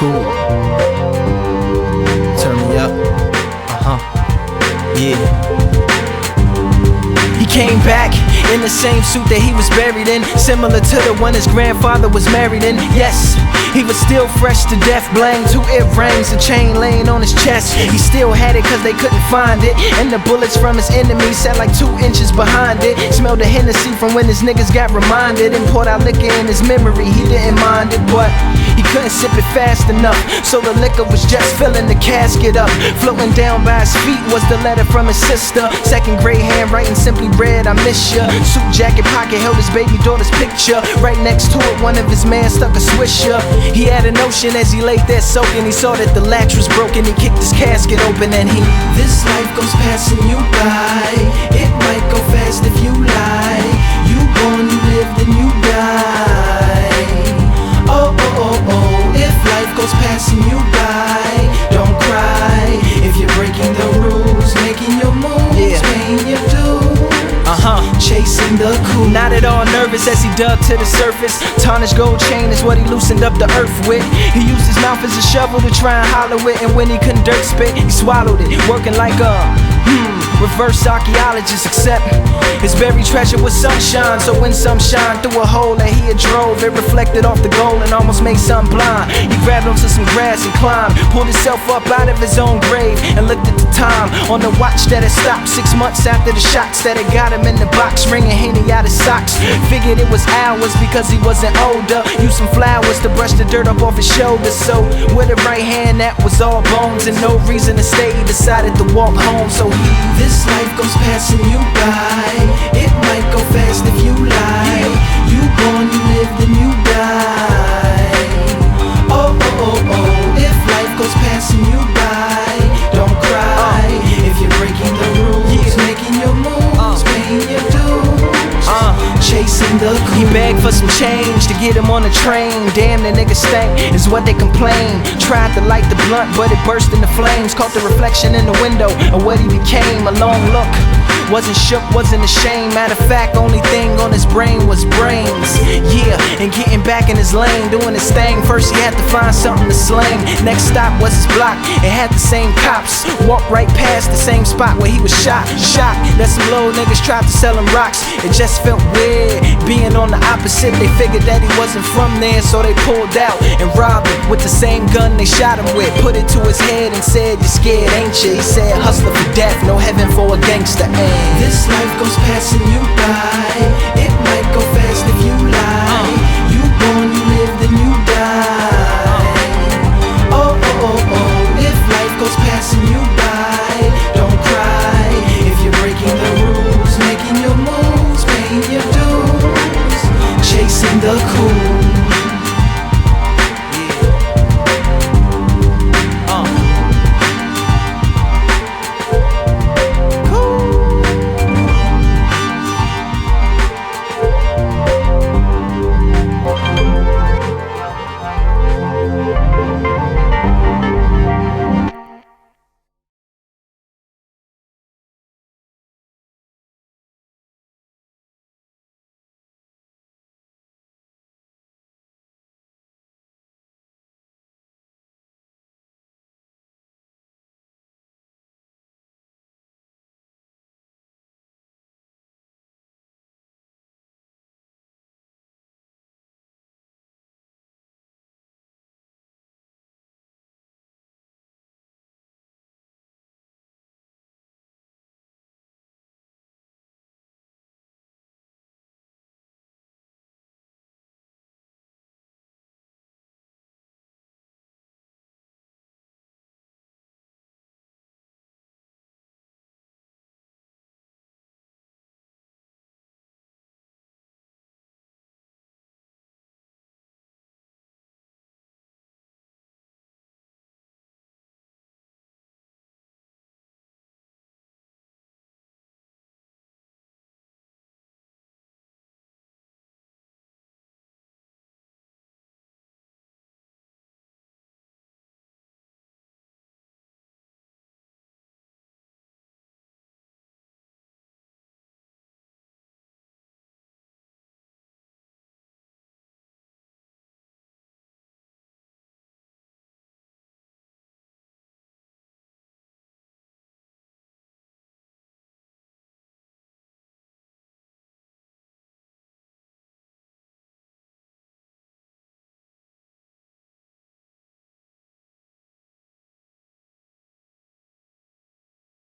cool. Turn me up. Yeah. He came back in the same suit that he was buried in, similar to the one his grandfather was married in. Yes, he was still fresh to death, blamed 2 earrings, a chain laying on his chest. He still had it cause they couldn't find it, and the bullets from his enemies sat like 2 inches behind it. Smelled the Hennessy from when his niggas got reminded, and poured out liquor in his memory. He didn't mind it, but he couldn't sip it fast enough, so the liquor was just filling the casket up. Floating down by his feet was the letter from his sister, 2nd grade handwriting, simply read, I miss ya. Suit jacket pocket held his baby daughter's picture. Right next to it, one of his men stuck a swisher. He had a notion as he laid there soaking. He saw that the latch was broken. He kicked his casket open and he, this life goes passing you by. It might go fast if you lie. You born, you live, then you die. Oh, oh, oh, oh. If life goes passing you by, don't cry. If you're breaking the rules, making your moves, paying your dues, chasing the cool. Not at all nervous as he dug to the surface. Tarnished gold chain is what he loosened up the earth with. He used his mouth as a shovel to try and hollow it, and when he couldn't dirt spit, he swallowed it, working like a reverse archaeologist. Except his buried treasure was sunshine, so when some shine through a hole that he had drove, it reflected off the gold and almost made some blind. He grabbed onto some grass and climbed, pulled himself up out of his own grave, and looked at the time on the watch that had stopped 6 months after the shots that had got him in the box, wringing Henny out his socks. Figured it was hours because he wasn't older. Used some flowers to brush the dirt up off his shoulders, so with a right hand that was all bones and no reason to stay, he decided to walk home. So he, this life goes passing you by. It might go fast if you lie. You born, you live, then you die. Oh, oh, oh, oh. If life goes passing you by, don't cry. If you're breaking the rules, making your moves, paying your dues, chasing the cool. He begged for some change to get him on the train. Damn, the nigga stank is what they complain. Tried to light the blunt, but it burst into flames. Caught the reflection in the window of what he became. A long look, wasn't shook, wasn't ashamed. Matter of fact, only thing on his brain was brains. Yeah, and getting back in his lane, doing his thing. First he had to find something to sling. Next stop was his block, it had the same cops. Walked right past the same spot where he was shot. Shocked that some low niggas tried to sell him rocks. It just felt weird being on the opposite. They figured that he wasn't from there, so they pulled out and robbed him with the same gun they shot him with. Put it to his head and said, "You scared, ain't you?" He said, "Hustler for death, no heaven for a gangster." This life goes passing you by. It might go fast if you